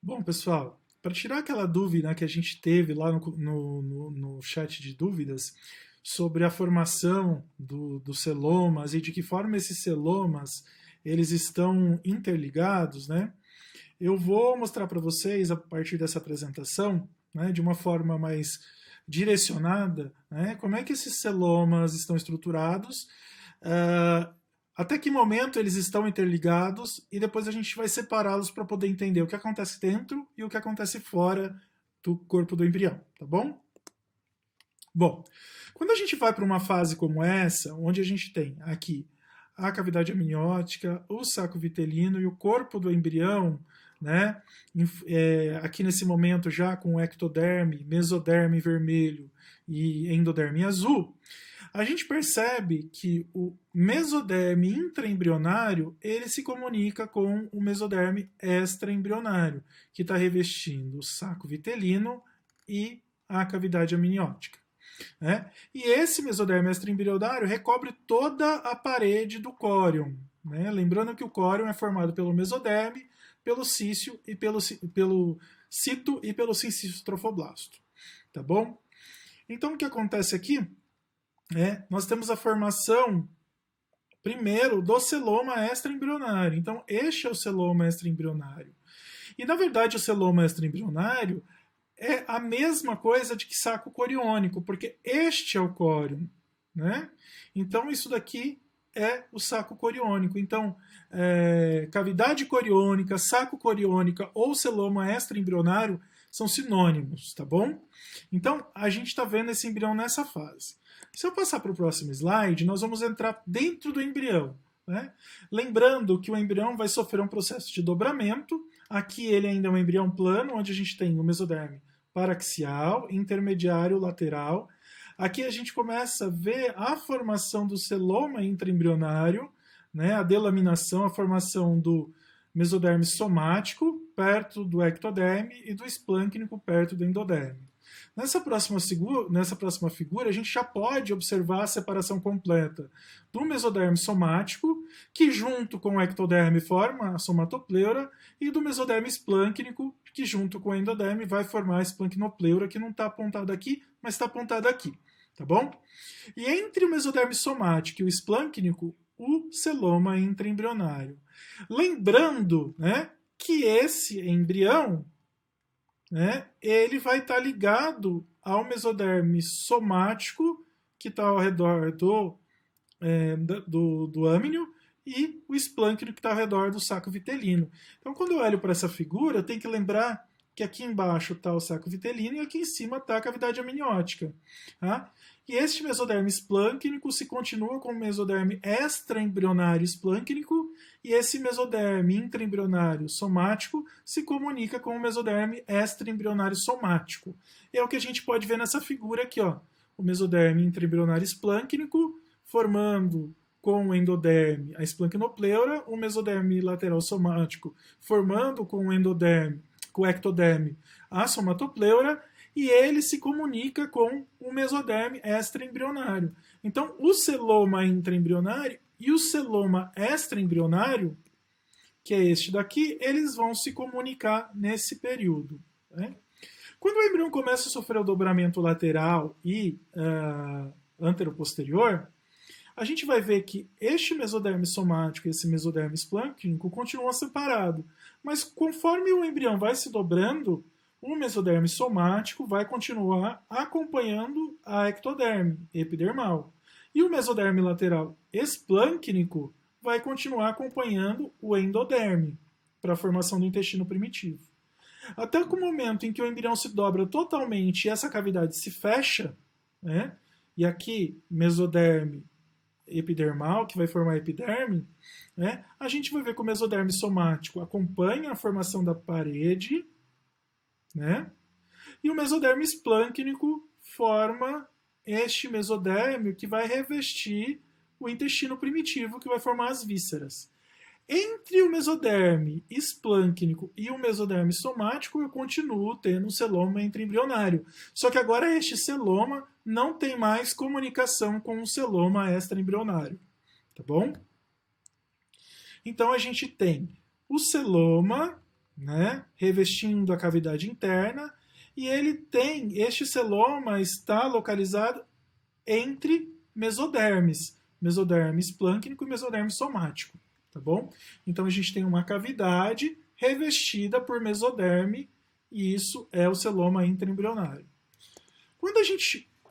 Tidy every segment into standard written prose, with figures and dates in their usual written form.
Bom, pessoal, para tirar aquela dúvida que a gente teve lá no chat de dúvidas sobre a formação dos celomas e de que forma esses celomas eles estão interligados, né? Eu vou mostrar para vocês, a partir dessa apresentação, né, de uma forma mais direcionada, né, como é que esses celomas estão estruturados, uh, até que momento eles estão interligados, e depois a gente vai separá-los para poder entender o que acontece dentro e o que acontece fora do corpo do embrião, tá bom? Bom, quando a gente vai para uma fase como essa, onde a gente tem aqui a cavidade amniótica, o saco vitelino e o corpo do embrião, né? Aqui nesse momento já com ectoderme, mesoderme vermelho e endoderme azul, a gente percebe que o mesoderme intraembrionário ele se comunica com o mesoderme extraembrionário, que está revestindo o saco vitelino e a cavidade amniótica. Né? E esse mesoderme extraembrionário recobre toda a parede do córion. Né? Lembrando que o córion é formado pelo mesoderme, pelo cício e pelo cito e pelo sincicistrofoblasto. Tá bom? Então o que acontece aqui é nós temos a formação primeiro do celoma extraembrionário. Então este é o celoma extraembrionário. E na verdade o celoma extraembrionário é a mesma coisa de que saco coriônico, porque este é o córion, né? Então isso daqui é o saco coriônico. Então, cavidade coriônica, saco coriônica ou celoma extraembrionário são sinônimos, tá bom? Então, a gente está vendo esse embrião nessa fase. Se eu passar para o próximo slide, nós vamos entrar dentro do embrião. Né? Lembrando que o embrião vai sofrer um processo de dobramento. Aqui ele ainda é um embrião plano, onde a gente tem o mesoderme paraxial, intermediário, lateral. Aqui a gente começa a ver a formação do celoma intraembrionário, né? A delaminação, a formação do mesoderme somático perto do ectoderme e do esplâncnico perto do endoderme. Nessa próxima figura, a gente já pode observar a separação completa do mesoderme somático, que junto com o ectoderme forma a somatopleura, e do mesoderme esplâncnico, que junto com o endoderme vai formar a esplancnopleura, que não está apontada aqui, mas está apontada aqui. Tá bom? E entre o mesoderme somático e o esplâncnico, o celoma intraembrionário. Lembrando, né, que esse embrião, né, ele vai estar ligado ao mesoderme somático, que está ao redor do âmnio, e o esplâncnico que está ao redor do saco vitelino. Então, quando eu olho para essa figura, eu tenho que lembrar que aqui embaixo está o saco vitelino e aqui em cima está a cavidade amniótica. Tá? E este mesoderme esplâncnico se continua com o mesoderme extraembrionário esplâncnico, e esse mesoderme intraembrionário somático se comunica com o mesoderme extraembrionário somático. E é o que a gente pode ver nessa figura aqui, ó. O mesoderme intraembrionário esplâncnico formando com o endoderme a esplancnopleura, o mesoderme lateral somático formando com o endoderme, com o ectoderme, a somatopleura, e ele se comunica com o mesoderme extraembrionário. Então, o celoma intraembrionário e o celoma extraembrionário, que é este daqui, eles vão se comunicar nesse período. Né? Quando o embrião começa a sofrer o dobramento lateral e anteroposterior, a gente vai ver que este mesoderme somático e esse mesoderme esplâncnico continuam separados. Mas conforme o embrião vai se dobrando, o mesoderme somático vai continuar acompanhando a ectoderme epidermal. E o mesoderme lateral esplâncnico vai continuar acompanhando o endoderme para a formação do intestino primitivo. Até o momento em que o embrião se dobra totalmente e essa cavidade se fecha, né? E aqui mesoderme epidermal, que vai formar a epiderme, né? A gente vai ver que o mesoderme somático acompanha a formação da parede, né? E o mesoderme esplâncnico forma este mesoderme que vai revestir o intestino primitivo, que vai formar as vísceras. Entre o mesoderme esplâncnico e o mesoderme somático, eu continuo tendo um celoma intraembrionário. Só que agora este celoma não tem mais comunicação com o celoma extraembrionário. Tá bom? Então a gente tem o celoma, né, revestindo a cavidade interna, e este celoma está localizado entre mesodermes, mesoderme esplâncnico e mesoderme somático, tá bom? Então a gente tem uma cavidade revestida por mesoderme, e isso é o celoma intraembrionário.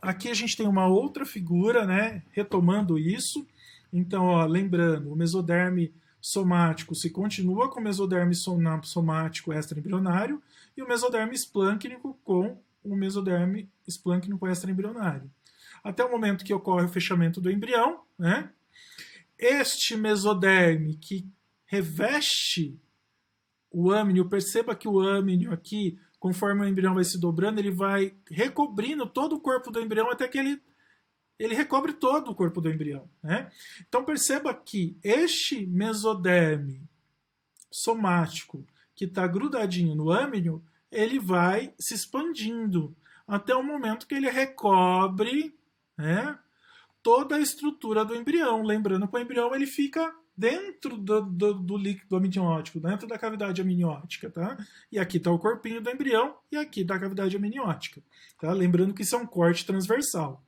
Aqui a gente tem uma outra figura, né, retomando isso. Então, ó, lembrando, o mesoderme somático se continua com o mesoderme somático extraembrionário e o mesoderme esplâncnico com o mesoderme esplâncnico extraembrionário. Até o momento que ocorre o fechamento do embrião, né? Este mesoderme que reveste o âmnio, perceba que o âmnio aqui, conforme o embrião vai se dobrando, ele vai recobrindo todo o corpo do embrião até que ele recobre todo o corpo do embrião, né? Então perceba que este mesoderme somático que está grudadinho no âmnio, ele vai se expandindo até o momento que ele recobre, né, toda a estrutura do embrião. Lembrando que o embrião ele fica dentro do líquido amniótico, dentro da cavidade amniótica, tá? E aqui está o corpinho do embrião e aqui está a cavidade amniótica, tá? Lembrando que isso é um corte transversal.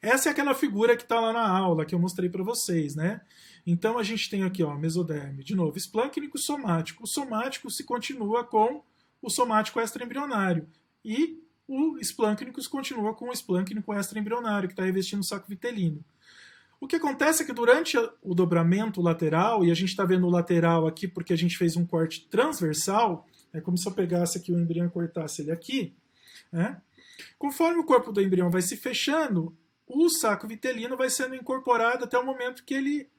Essa é aquela figura que está lá na aula, que eu mostrei para vocês, né? Então a gente tem aqui, ó, mesoderme, de novo, esplâncnico e somático. O somático se continua com o somático extraembrionário. E o esplâncnico se continua com o esplâncnico extraembrionário, que está revestindo o saco vitelino. O que acontece é que durante o dobramento lateral, e a gente está vendo o lateral aqui porque a gente fez um corte transversal, é como se eu pegasse aqui o embrião e cortasse ele aqui, né? Conforme o corpo do embrião vai se fechando, o saco vitelino vai sendo incorporado até o momento que ele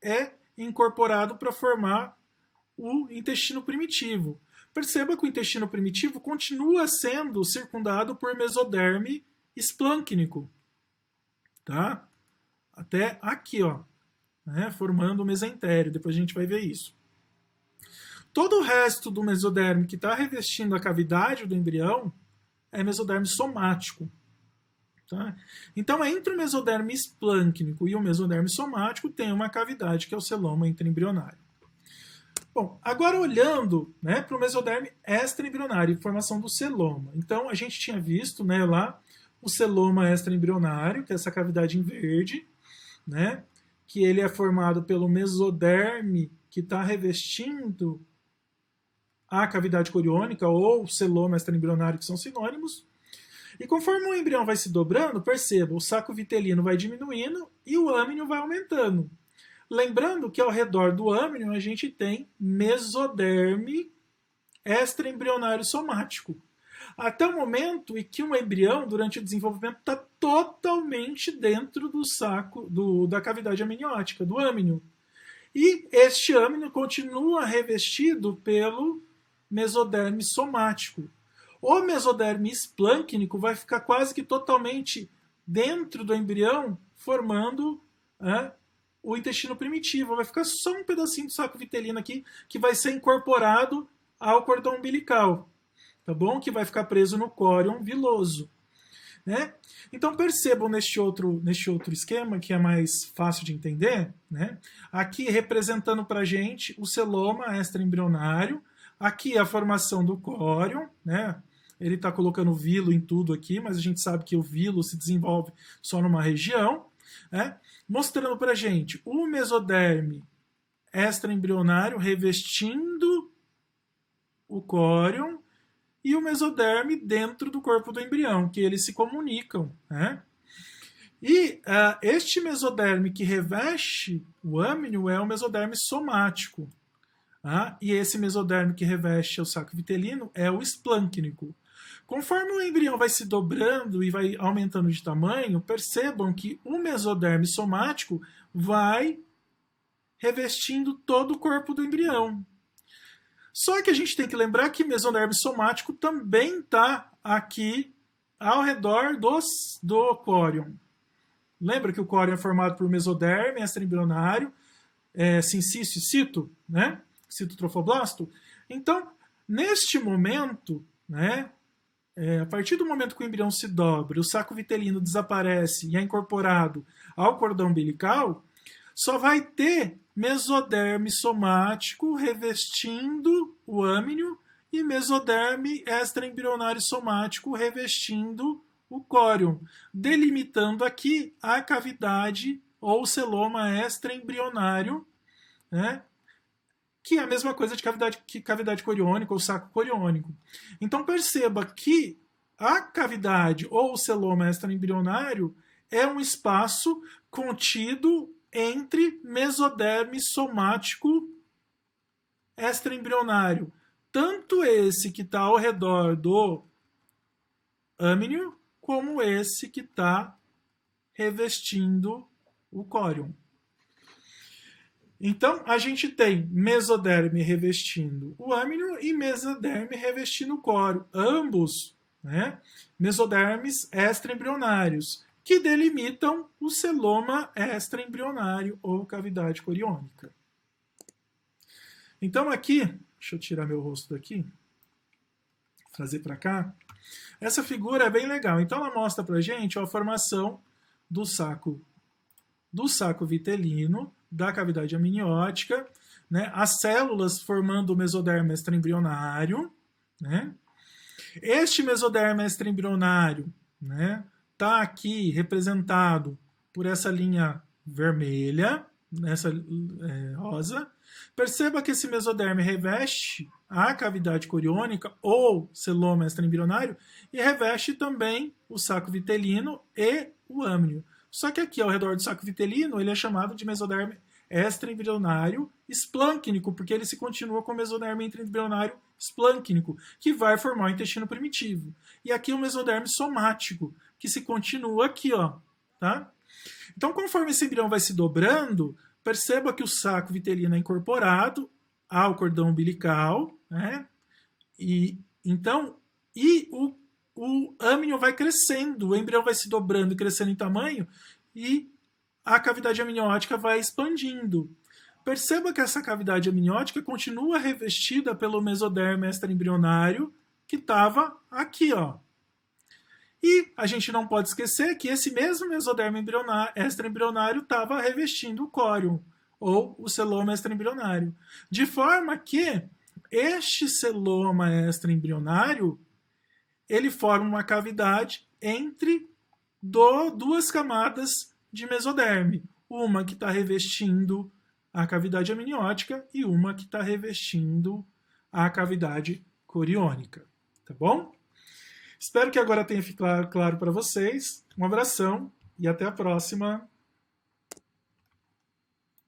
é incorporado para formar o intestino primitivo. Perceba que o intestino primitivo continua sendo circundado por mesoderme esplâncnico, tá? Até aqui, ó, né, formando o mesentério. Depois a gente vai ver isso. Todo o resto do mesoderme que está revestindo a cavidade do embrião é mesoderme somático. Tá? Então, entre o mesoderme esplâncnico e o mesoderme somático, tem uma cavidade que é o celoma intraembrionário. Bom, agora olhando, né, para o mesoderme extraembrionário, formação do celoma. Então, a gente tinha visto, né, lá o celoma extraembrionário, que é essa cavidade em verde, né, que ele é formado pelo mesoderme que está revestindo a cavidade coriônica ou celoma extraembrionário, que são sinônimos. E conforme o embrião vai se dobrando, perceba, o saco vitelino vai diminuindo e o âmnio vai aumentando. Lembrando que ao redor do âmnio a gente tem mesoderme extraembrionário somático. Até o momento em que um embrião, durante o desenvolvimento, está totalmente dentro do saco, da cavidade amniótica, do âmnio. E este âmnio continua revestido pelo mesoderme somático. O mesoderme esplâncnico vai ficar quase que totalmente dentro do embrião, formando o intestino primitivo. Vai ficar só um pedacinho do saco vitelino aqui, que vai ser incorporado ao cordão umbilical, tá bom? Que vai ficar preso no córion viloso, né? Então percebam neste outro esquema, que é mais fácil de entender, né? Aqui representando para a gente o celoma extraembrionário, aqui a formação do córion, né? Ele está colocando vilo em tudo aqui, mas a gente sabe que o vilo se desenvolve só numa região, né? Mostrando para a gente o mesoderme extraembrionário revestindo o córion e o mesoderme dentro do corpo do embrião, que eles se comunicam, né? E este mesoderme que reveste o âmnio é o mesoderme somático. E esse mesoderme que reveste o saco vitelino é o esplâncnico. Conforme o embrião vai se dobrando e vai aumentando de tamanho, percebam que o mesoderme somático vai revestindo todo o corpo do embrião. Só que a gente tem que lembrar que o mesoderme somático também está aqui ao redor do córion. Lembra que o córion é formado por mesoderme extraembrionário, sincício e cito, né? Citotrofoblasto. Então, neste momento, né, a partir do momento que o embrião se dobra, o saco vitelino desaparece e é incorporado ao cordão umbilical, só vai ter mesoderme somático revestindo o âminio e mesoderme extraembrionário somático revestindo o córion, delimitando aqui a cavidade ou celoma extraembrionário, né? Que é a mesma coisa de cavidade coriônica ou saco coriônico. Então perceba que a cavidade ou o celoma extraembrionário é um espaço contido entre mesoderme somático extraembrionário, tanto esse que está ao redor do âminio, como esse que está revestindo o córion. Então, a gente tem mesoderme revestindo o âminio e mesoderme revestindo o córion, ambos, né, mesodermes extraembrionários, que delimitam o celoma extraembrionário ou cavidade coriônica. Então aqui, deixa eu tirar meu rosto daqui, trazer para cá. Essa figura é bem legal. Então ela mostra para a gente a formação do saco vitelino, da cavidade amniótica, né? As células formando o mesoderme extraembrionário, né? Este mesoderme extraembrionário, né, está aqui representado por essa linha vermelha, essa rosa. Perceba que esse mesoderme reveste a cavidade coriônica ou celoma extraembrionário e reveste também o saco vitelino e o âminio. Só que aqui ao redor do saco vitelino ele é chamado de mesoderme extraembrionário esplâncnico, porque ele se continua com o mesoderme intraembrionário esplâncnico, que vai formar o intestino primitivo. E aqui o mesoderme somático, que se continua aqui, ó, tá? Então, conforme esse embrião vai se dobrando, perceba que o saco vitelino é incorporado ao cordão umbilical, né? O âminio vai crescendo, o embrião vai se dobrando e crescendo em tamanho e a cavidade amniótica vai expandindo. Perceba que essa cavidade amniótica continua revestida pelo mesoderme extraembrionário que estava aqui, ó. E a gente não pode esquecer que esse mesmo mesoderme extraembrionário estava revestindo o córion, ou o celoma extraembrionário. De forma que este celoma extraembrionário ele forma uma cavidade entre duas camadas de mesoderme. Uma que está revestindo a cavidade amniótica e uma que está revestindo a cavidade coriônica. Tá bom? Espero que agora tenha ficado claro para vocês. Um abração e até a próxima.